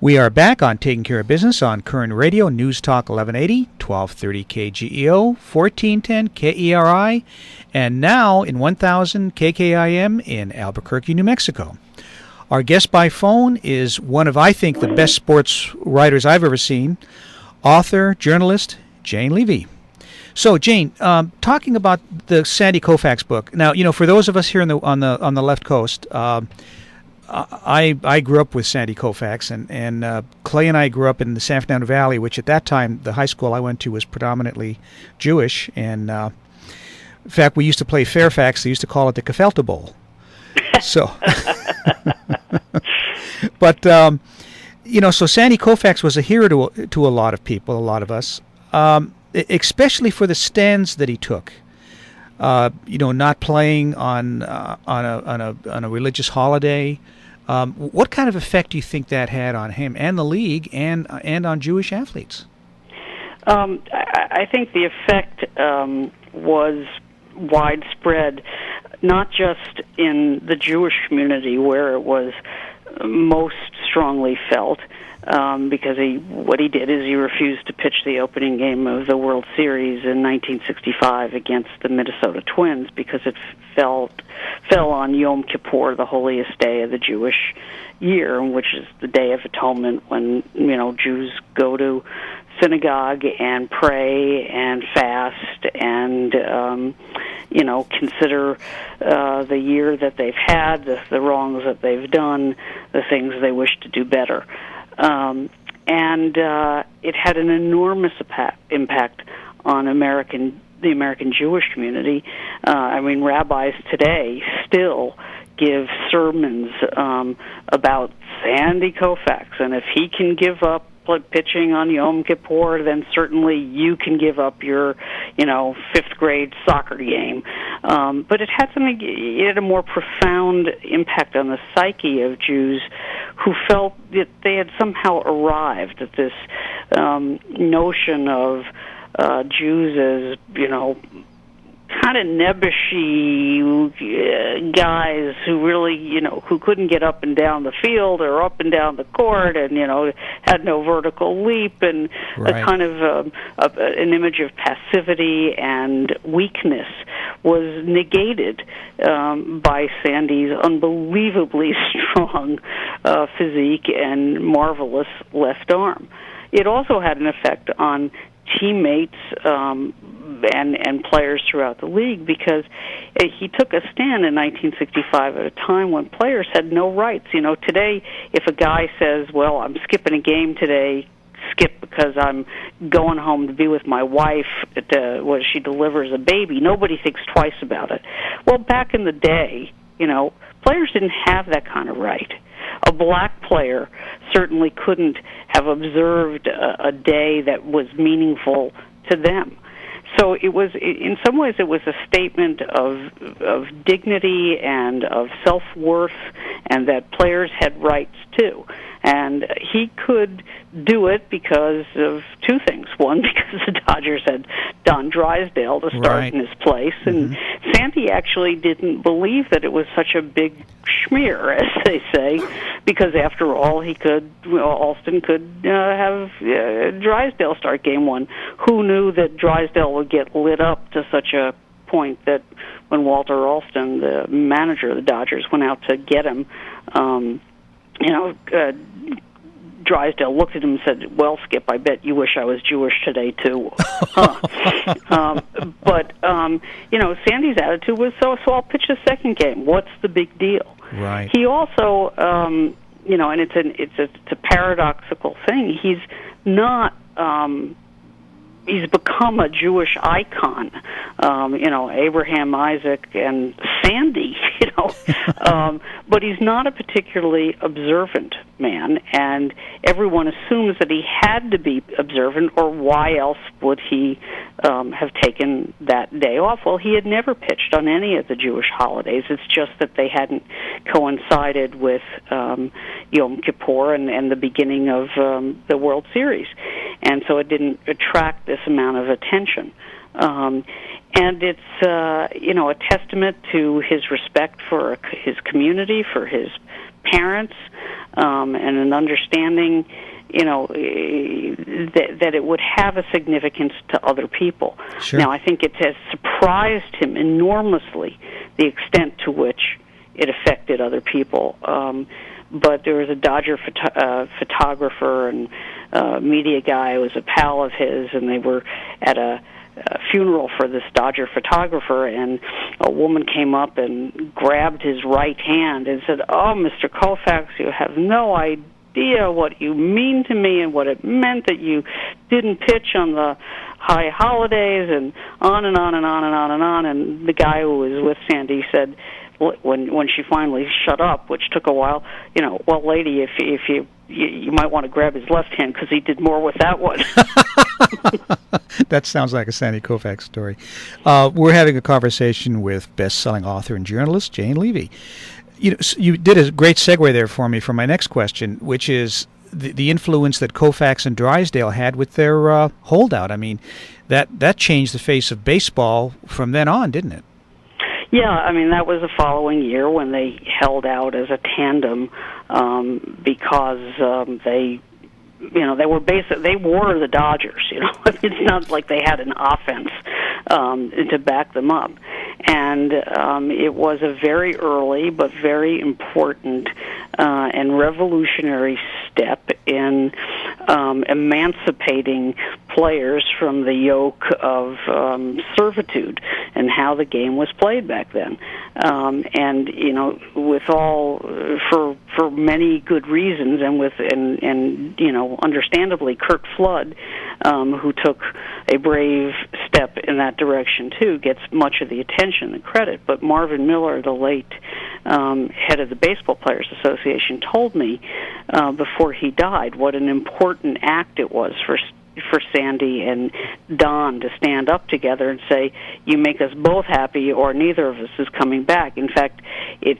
We are back on Taking Care of Business on Koerner Radio, News Talk 1180, 1230 KGEO, 1410 KERI, and now in 1000 KKIM in Albuquerque, New Mexico. Our guest by phone is one of, I think, the best sports writers I've ever seen, author, journalist, Jane Leavy. So, Jane, talking about the Sandy Koufax book. Now, for those of us here on the left coast, I grew up with Sandy Koufax, and Clay and I grew up in the San Fernando Valley, which at that time, the high school I went to was predominantly Jewish. And in fact, we used to play Fairfax. They used to call it the Gefilte Bowl. So, but, so Sandy Koufax was a hero to a lot of people, a lot of us, especially for the stands that he took. Not playing on a religious holiday. What kind of effect do you think that had on him and the league and on Jewish athletes? I think the effect was widespread, not just in the Jewish community where it was most strongly felt, because what he did is he refused to pitch the opening game of the World Series in 1965 against the Minnesota Twins because it fell on Yom Kippur, the holiest day of the Jewish year, which is the Day of Atonement when Jews go to synagogue and pray and fast and consider the year that they've had, the wrongs that they've done, the things they wish to do better. And it had an enormous impact on the American Jewish community. Rabbis today still give sermons about Sandy Koufax, and if he can give up pitching on Yom Kippur, then certainly you can give up your, fifth grade soccer game. But it had a more profound impact on the psyche of Jews who felt that they had somehow arrived at this notion of Jews as, kind of nebbishy guys who really, who couldn't get up and down the field or up and down the court and, had no vertical leap, and right. a kind of an image of passivity and weakness was negated by Sandy's unbelievably strong physique and marvelous left arm. It also had an effect on teammates and players throughout the league because he took a stand in 1965 at a time when players had no rights. Today, if a guy says, well, I'm skipping a game today, skip because I'm going home to be with my wife when she delivers a baby, nobody thinks twice about it. Well, back in the day, players didn't have that kind of right. A black player certainly couldn't have observed a day that was meaningful to them. So it was, in some ways, it was a statement of dignity and of self-worth, and that players had rights too. And he could do it because of two things. One, because the Dodgers had Don Drysdale to start right. in his place, and Sandy actually didn't believe that it was such a big schmear, as they say, because after all, Alston could have Drysdale start game one. Who knew that Drysdale would get lit up to such a point that when Walter Alston, the manager of the Dodgers, went out to get him, Drysdale looked at him and said, well, Skip, I bet you wish I was Jewish today, too. But Sandy's attitude was, so I'll pitch the second game. What's the big deal? Right. He also, and it's a paradoxical thing. He's not... he's become a Jewish icon, Abraham, Isaac, and Sandy, but he's not a particularly observant man, and everyone assumes that he had to be observant, or why else would he have taken that day off? Well, he had never pitched on any of the Jewish holidays. It's just that they hadn't coincided with Yom Kippur and the beginning of the World Series, and so it didn't attract this amount of attention. And it's, a testament to his respect for his community, for his parents, and an understanding, that it would have a significance to other people. Sure. Now, I think it has surprised him enormously the extent to which it affected other people. But there was a Dodger photographer and media guy who was a pal of his, and they were at a funeral for this Dodger photographer, and a woman came up and grabbed his right hand and said, "Oh, Mr. Koufax, you have no idea what you mean to me and what it meant that you didn't pitch on the high holidays," and on and on and on and on and on. And the guy who was with Sandy said, when she finally shut up, which took a while, "Well, lady, if you might want to grab his left hand because he did more with that one." That sounds like a Sandy Koufax story. We're having a conversation with best-selling author and journalist Jane Leavy. You did a great segue there for me for my next question, which is the influence that Koufax and Drysdale had with their holdout. I mean, that changed the face of baseball from then on, didn't it? Yeah, I mean, that was the following year when they held out as a tandem because they were the Dodgers. It's not like they had an offense to back them up, and it was a very early but very important and revolutionary step in emancipating players from the yoke of servitude and how the game was played back then. And with all for many good reasons, and understandably, Curt Flood, who took a brave step in that direction too, gets much of the attention and credit. But Marvin Miller, the late head of the Baseball Players Association, told me before he died what an important act it was for Sandy and Don to stand up together and say, "You make us both happy, or neither of us is coming back." In fact, it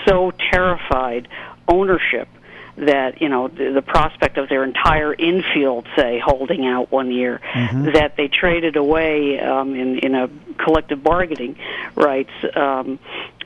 so terrified ownership that the prospect of their entire infield, say, holding out one year, that they traded away in a collective bargaining rights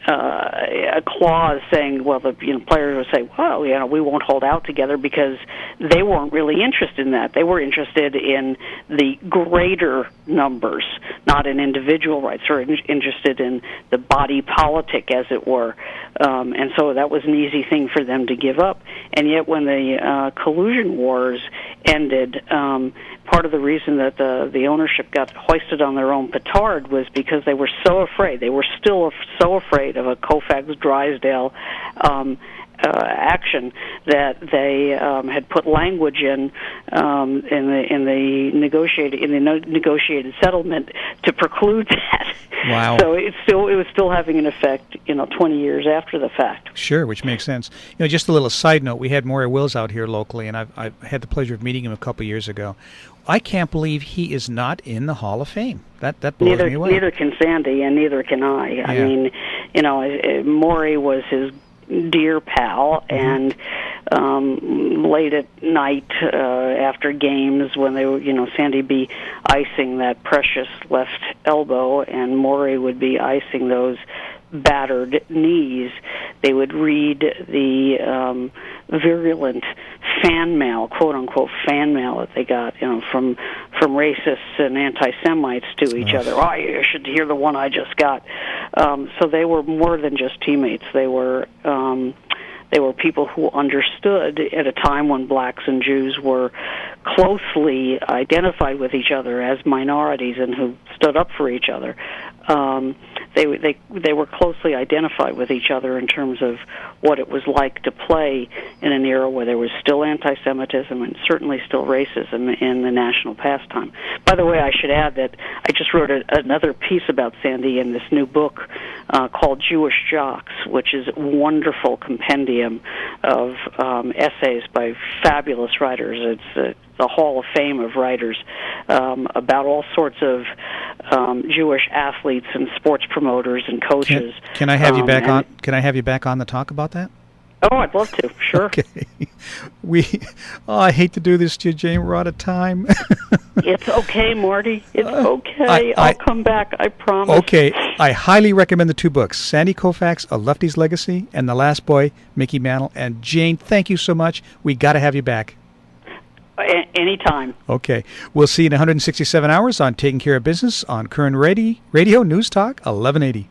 a clause saying, well, the players would say, well, we won't hold out together, because they weren't really interested in that. They were interested in the greater numbers, not in individual rights, or interested in the body politic, as it were. And so that was an easy thing for them to give up. And yet when the collusion wars ended, part of the reason that the ownership got hoisted on their own petard was because they were so afraid. They were still so afraid of a Koufax-Drysdale action that they had put language in the negotiated settlement to preclude that. Wow. So it was still having an effect, 20 years after the fact. Sure, which makes sense. Just a little side note: we had Maury Wills out here locally, and I've had the pleasure of meeting him a couple years ago. I can't believe he is not in the Hall of Fame. That blows me away. Neither can Sandy, and neither can I. Yeah. I mean, Maury was his dear pal, and late at night after games, when they were, Sandy be icing that precious left elbow, and Maury would be icing those battered knees, they would read the virulent fan mail, quote unquote fan mail, that they got, from racists and anti-Semites to each other. Oh, you should hear the one I just got. So they were more than just teammates. They were people who understood at a time when blacks and Jews were closely identified with each other as minorities and who stood up for each other. They were closely identified with each other in terms of what it was like to play in an era where there was still anti-Semitism and certainly still racism in the national pastime. By the way, I should add that I just wrote another piece about Sandy in this new book called Jewish Jocks, which is a wonderful compendium of essays by fabulous writers. It's the Hall of Fame of writers about all sorts of Jewish athletes and sports promoters and coaches. Can I have you back on? Can I have you back on to talk about that? Oh, I'd love to. Sure. Okay. I hate to do this to you, Jane. We're out of time. It's okay, Marty. It's okay. I'll come back. I promise. Okay. I highly recommend the 2 books, Sandy Koufax, A Lefty's Legacy, and The Last Boy, Mickey Mantle. And Jane, thank you so much. We got to have you back. Anytime. Okay. We'll see you in 167 hours on Taking Care of Business on Koerner Radio News Talk 1180.